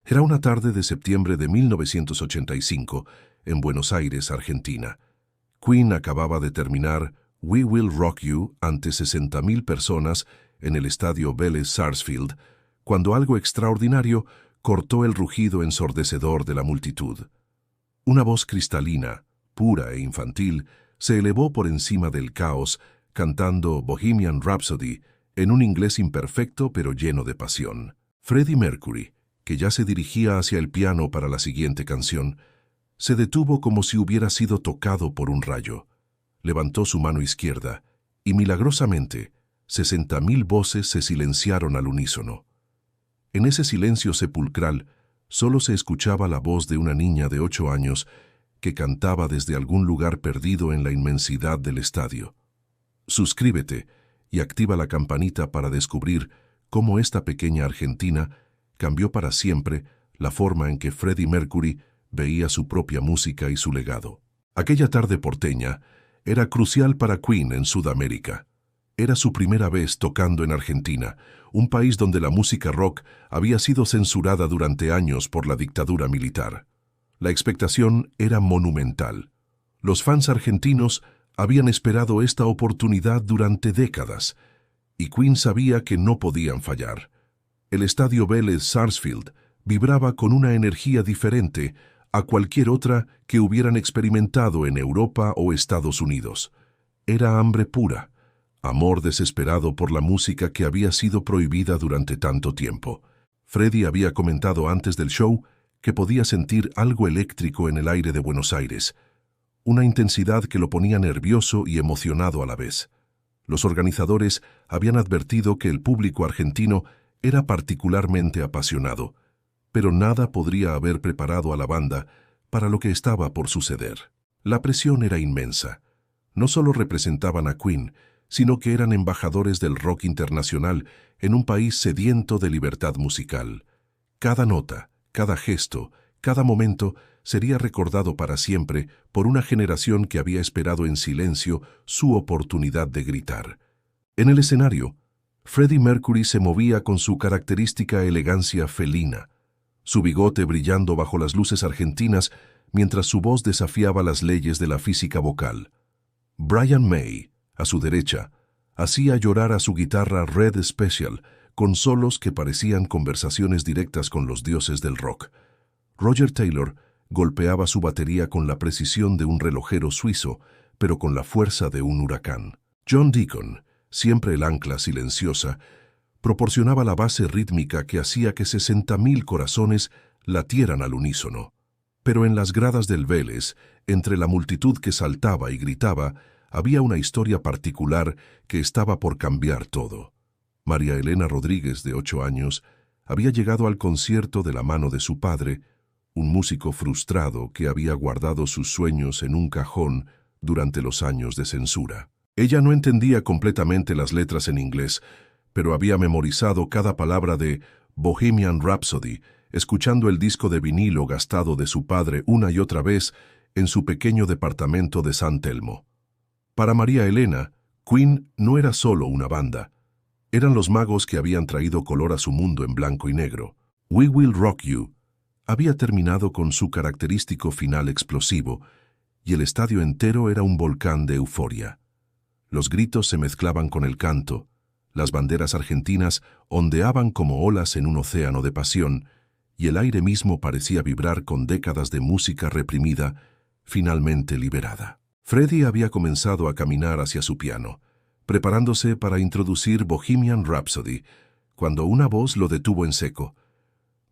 Era una tarde de septiembre de 1985, en Buenos Aires, Argentina. Queen acababa de terminar We Will Rock You ante 60.000 personas en el estadio Vélez Sarsfield, cuando algo extraordinario cortó el rugido ensordecedor de la multitud. Una voz cristalina, pura e infantil, se elevó por encima del caos, cantando Bohemian Rhapsody en un inglés imperfecto pero lleno de pasión. Freddie Mercury, que ya se dirigía hacia el piano para la siguiente canción, se detuvo como si hubiera sido tocado por un rayo. Levantó su mano izquierda y, milagrosamente, 60.000 voces se silenciaron al unísono. En ese silencio sepulcral, solo se escuchaba la voz de una niña de 8 años que cantaba desde algún lugar perdido en la inmensidad del estadio. Suscríbete y activa la campanita para descubrir cómo esta pequeña argentina cambió para siempre la forma en que Freddie Mercury veía su propia música y su legado. Aquella tarde porteña era crucial para Queen en Sudamérica. Era su primera vez tocando en Argentina, un país donde la música rock había sido censurada durante años por la dictadura militar. La expectación era monumental. Los fans argentinos habían esperado esta oportunidad durante décadas, y Queen sabía que no podían fallar. El estadio Vélez Sarsfield vibraba con una energía diferente a cualquier otra que hubieran experimentado en Europa o Estados Unidos. Era hambre pura, amor desesperado por la música que había sido prohibida durante tanto tiempo. Freddie había comentado antes del show que podía sentir algo eléctrico en el aire de Buenos Aires, una intensidad que lo ponía nervioso y emocionado a la vez. Los organizadores habían advertido que el público argentino era particularmente apasionado, pero nada podría haber preparado a la banda para lo que estaba por suceder. La presión era inmensa. No solo representaban a Queen, sino que eran embajadores del rock internacional en un país sediento de libertad musical. Cada nota, cada gesto, cada momento sería recordado para siempre por una generación que había esperado en silencio su oportunidad de gritar. En el escenario, Freddie Mercury se movía con su característica elegancia felina, su bigote brillando bajo las luces argentinas mientras su voz desafiaba las leyes de la física vocal. Brian May, a su derecha, hacía llorar a su guitarra Red Special con solos que parecían conversaciones directas con los dioses del rock. Roger Taylor golpeaba su batería con la precisión de un relojero suizo, pero con la fuerza de un huracán. John Deacon, siempre el ancla silenciosa, proporcionaba la base rítmica que hacía que 60.000 corazones latieran al unísono. Pero en las gradas del Vélez, entre la multitud que saltaba y gritaba, había una historia particular que estaba por cambiar todo. María Elena Rodríguez, de 8 años, había llegado al concierto de la mano de su padre, un músico frustrado que había guardado sus sueños en un cajón durante los años de censura. Ella no entendía completamente las letras en inglés, pero había memorizado cada palabra de Bohemian Rhapsody, escuchando el disco de vinilo gastado de su padre una y otra vez en su pequeño departamento de San Telmo. Para María Elena, Queen no era solo una banda. Eran los magos que habían traído color a su mundo en blanco y negro. We Will Rock You había terminado con su característico final explosivo, y el estadio entero era un volcán de euforia. Los gritos se mezclaban con el canto, las banderas argentinas ondeaban como olas en un océano de pasión, y el aire mismo parecía vibrar con décadas de música reprimida, finalmente liberada. Freddie había comenzado a caminar hacia su piano, preparándose para introducir Bohemian Rhapsody, cuando una voz lo detuvo en seco.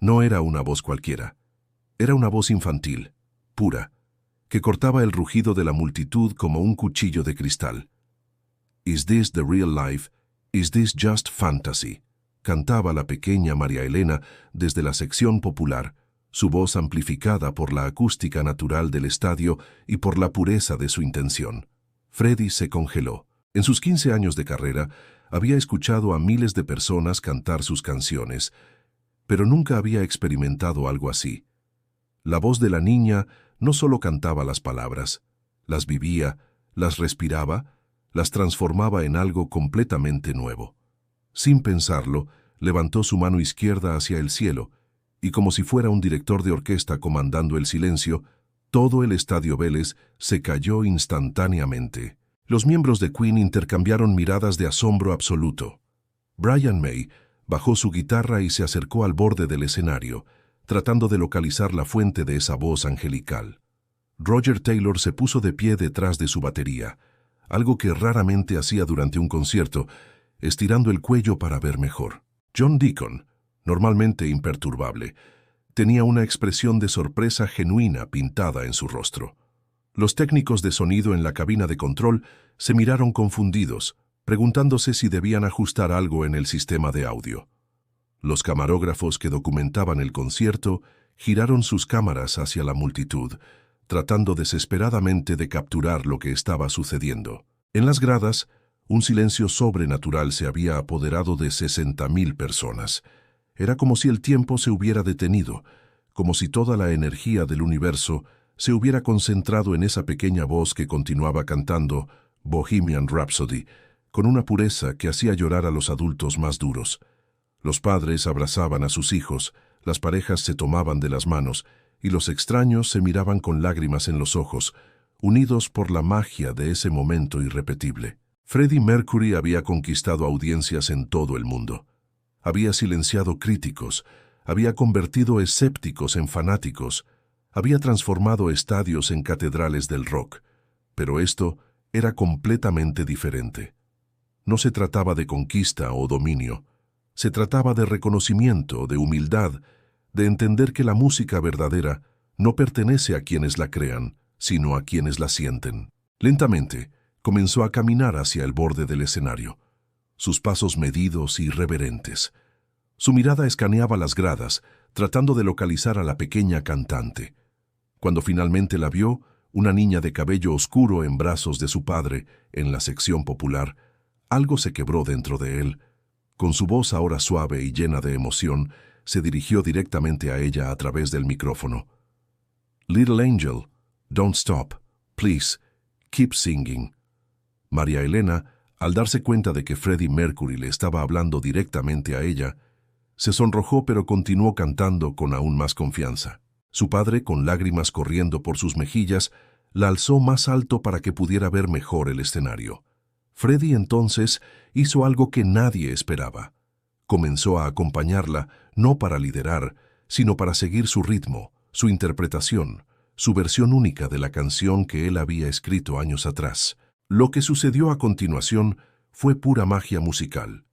No era una voz cualquiera, era una voz infantil, pura, que cortaba el rugido de la multitud como un cuchillo de cristal. «Is this the real life? Is this just fantasy?», cantaba la pequeña María Elena desde la sección popular, su voz amplificada por la acústica natural del estadio y por la pureza de su intención. Freddie se congeló. En sus 15 años de carrera, había escuchado a miles de personas cantar sus canciones, pero nunca había experimentado algo así. La voz de la niña no solo cantaba las palabras, las vivía, las respiraba, las transformaba en algo completamente nuevo. Sin pensarlo, levantó su mano izquierda hacia el cielo y como si fuera un director de orquesta comandando el silencio, todo el estadio Vélez se cayó instantáneamente. Los miembros de Queen intercambiaron miradas de asombro absoluto. Brian May bajó su guitarra y se acercó al borde del escenario, tratando de localizar la fuente de esa voz angelical. Roger Taylor se puso de pie detrás de su batería, algo que raramente hacía durante un concierto, estirando el cuello para ver mejor. John Deacon, normalmente imperturbable, tenía una expresión de sorpresa genuina pintada en su rostro. Los técnicos de sonido en la cabina de control se miraron confundidos, preguntándose si debían ajustar algo en el sistema de audio. Los camarógrafos que documentaban el concierto giraron sus cámaras hacia la multitud, tratando desesperadamente de capturar lo que estaba sucediendo. En las gradas, un silencio sobrenatural se había apoderado de 60.000 personas. Era como si el tiempo se hubiera detenido, como si toda la energía del universo se hubiera concentrado en esa pequeña voz que continuaba cantando Bohemian Rhapsody, con una pureza que hacía llorar a los adultos más duros. Los padres abrazaban a sus hijos, las parejas se tomaban de las manos, y los extraños se miraban con lágrimas en los ojos, unidos por la magia de ese momento irrepetible. Freddie Mercury había conquistado audiencias en todo el mundo. Había silenciado críticos, había convertido escépticos en fanáticos, había transformado estadios en catedrales del rock. Pero esto era completamente diferente. No se trataba de conquista o dominio. Se trataba de reconocimiento, de humildad, de entender que la música verdadera no pertenece a quienes la crean, sino a quienes la sienten. Lentamente, comenzó a caminar hacia el borde del escenario, sus pasos medidos y reverentes. Su mirada escaneaba las gradas, tratando de localizar a la pequeña cantante. Cuando finalmente la vio, una niña de cabello oscuro en brazos de su padre, en la sección popular, algo se quebró dentro de él. Con su voz ahora suave y llena de emoción, se dirigió directamente a ella a través del micrófono. «Little Angel, don't stop. Please, keep singing». María Elena, al darse cuenta de que Freddie Mercury le estaba hablando directamente a ella, se sonrojó pero continuó cantando con aún más confianza. Su padre, con lágrimas corriendo por sus mejillas, la alzó más alto para que pudiera ver mejor el escenario. Freddie entonces hizo algo que nadie esperaba. Comenzó a acompañarla, no para liderar, sino para seguir su ritmo, su interpretación, su versión única de la canción que él había escrito años atrás. Lo que sucedió a continuación fue pura magia musical.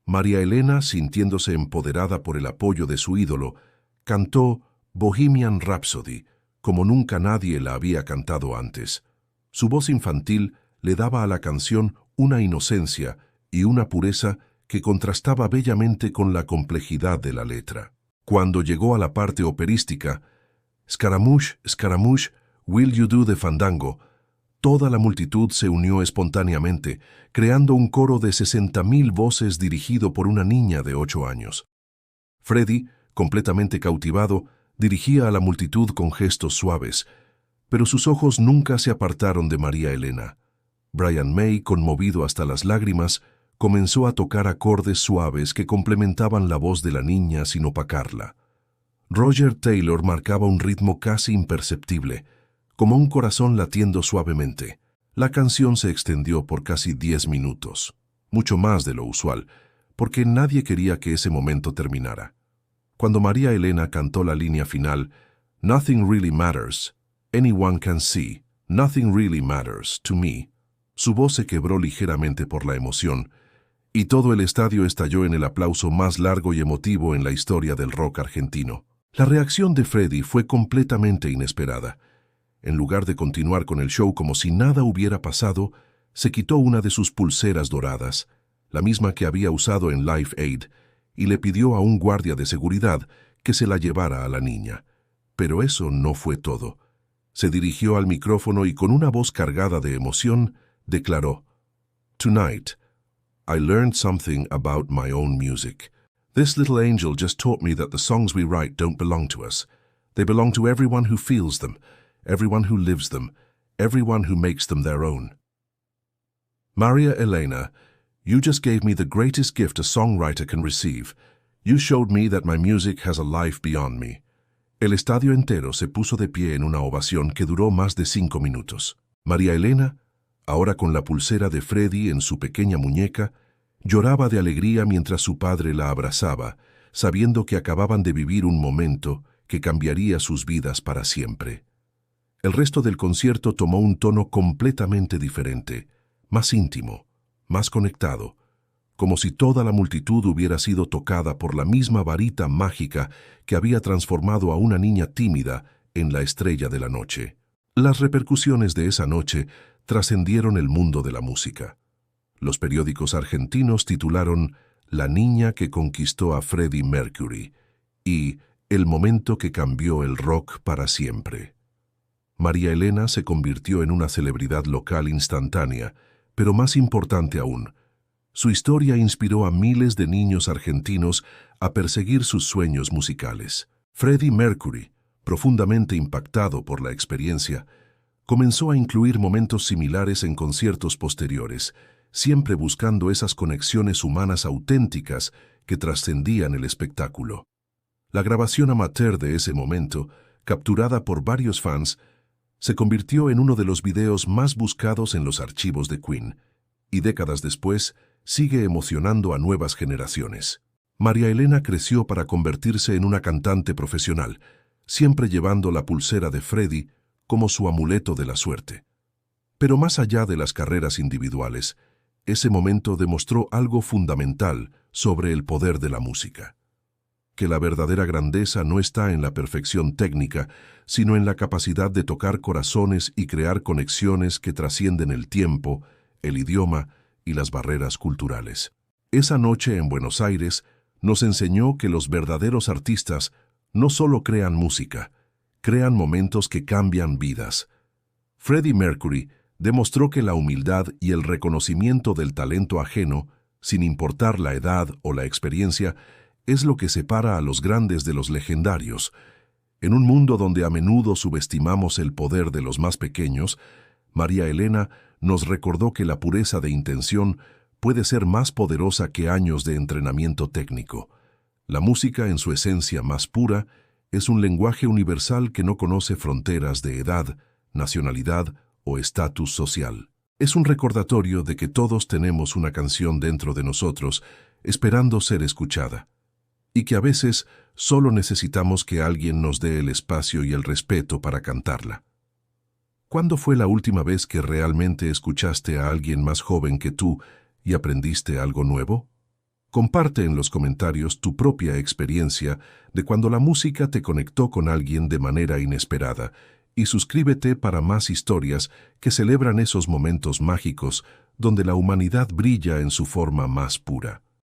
María Elena, sintiéndose empoderada por el apoyo de su ídolo, cantó Bohemian Rhapsody, como nunca nadie la había cantado antes. Su voz infantil le daba a la canción una inocencia y una pureza que contrastaba bellamente con la complejidad de la letra. Cuando llegó a la parte operística, Scaramouche, Scaramouche, will you do the fandango, toda la multitud se unió espontáneamente, creando un coro de 60.000 voces dirigido por una niña de 8 años. Freddie, completamente cautivado, dirigía a la multitud con gestos suaves, pero sus ojos nunca se apartaron de María Elena. Brian May, conmovido hasta las lágrimas, comenzó a tocar acordes suaves que complementaban la voz de la niña sin opacarla. Roger Taylor marcaba un ritmo casi imperceptible, como un corazón latiendo suavemente. La canción se extendió por casi 10 minutos, mucho más de lo usual, porque nadie quería que ese momento terminara. Cuando María Elena cantó la línea final, Nothing really matters, anyone can see, nothing really matters to me, su voz se quebró ligeramente por la emoción, y todo el estadio estalló en el aplauso más largo y emotivo en la historia del rock argentino. La reacción de Freddie fue completamente inesperada. En lugar de continuar con el show como si nada hubiera pasado, se quitó una de sus pulseras doradas, la misma que había usado en Live Aid, y le pidió a un guardia de seguridad que se la llevara a la niña. Pero eso no fue todo. Se dirigió al micrófono y con una voz cargada de emoción, declaró, Tonight, I learned something about my own music. This little angel just taught me that the songs we write don't belong to us. They belong to everyone who feels them, everyone who lives them, everyone who makes them their own. Maria Elena, you just gave me the greatest gift a songwriter can receive. You showed me that my music has a life beyond me. El estadio entero se puso de pie en una ovación que duró más de 5 minutos. María Elena, ahora con la pulsera de Freddie en su pequeña muñeca, lloraba de alegría mientras su padre la abrazaba, sabiendo que acababan de vivir un momento que cambiaría sus vidas para siempre. El resto del concierto tomó un tono completamente diferente, más íntimo, más conectado, como si toda la multitud hubiera sido tocada por la misma varita mágica que había transformado a una niña tímida en la estrella de la noche. Las repercusiones de esa noche trascendieron el mundo de la música. Los periódicos argentinos titularon La niña que conquistó a Freddie Mercury y El momento que cambió el rock para siempre. María Elena se convirtió en una celebridad local instantánea, pero más importante aún, su historia inspiró a miles de niños argentinos a perseguir sus sueños musicales. Freddie Mercury, profundamente impactado por la experiencia, comenzó a incluir momentos similares en conciertos posteriores, siempre buscando esas conexiones humanas auténticas que trascendían el espectáculo. La grabación amateur de ese momento, capturada por varios fans, se convirtió en uno de los videos más buscados en los archivos de Queen, y décadas después sigue emocionando a nuevas generaciones. María Elena creció para convertirse en una cantante profesional, siempre llevando la pulsera de Freddie como su amuleto de la suerte. Pero más allá de las carreras individuales, ese momento demostró algo fundamental sobre el poder de la música. Que la verdadera grandeza no está en la perfección técnica, sino en la capacidad de tocar corazones y crear conexiones que trascienden el tiempo, el idioma y las barreras culturales. Esa noche en Buenos Aires nos enseñó que los verdaderos artistas no solo crean música, crean momentos que cambian vidas. Freddie Mercury demostró que la humildad y el reconocimiento del talento ajeno, sin importar la edad o la experiencia, es lo que separa a los grandes de los legendarios. En un mundo donde a menudo subestimamos el poder de los más pequeños, María Elena nos recordó que la pureza de intención puede ser más poderosa que años de entrenamiento técnico. La música, en su esencia más pura, es un lenguaje universal que no conoce fronteras de edad, nacionalidad o estatus social. Es un recordatorio de que todos tenemos una canción dentro de nosotros, esperando ser escuchada, y que a veces solo necesitamos que alguien nos dé el espacio y el respeto para cantarla. ¿Cuándo fue la última vez que realmente escuchaste a alguien más joven que tú y aprendiste algo nuevo? Comparte en los comentarios tu propia experiencia de cuando la música te conectó con alguien de manera inesperada y suscríbete para más historias que celebran esos momentos mágicos donde la humanidad brilla en su forma más pura.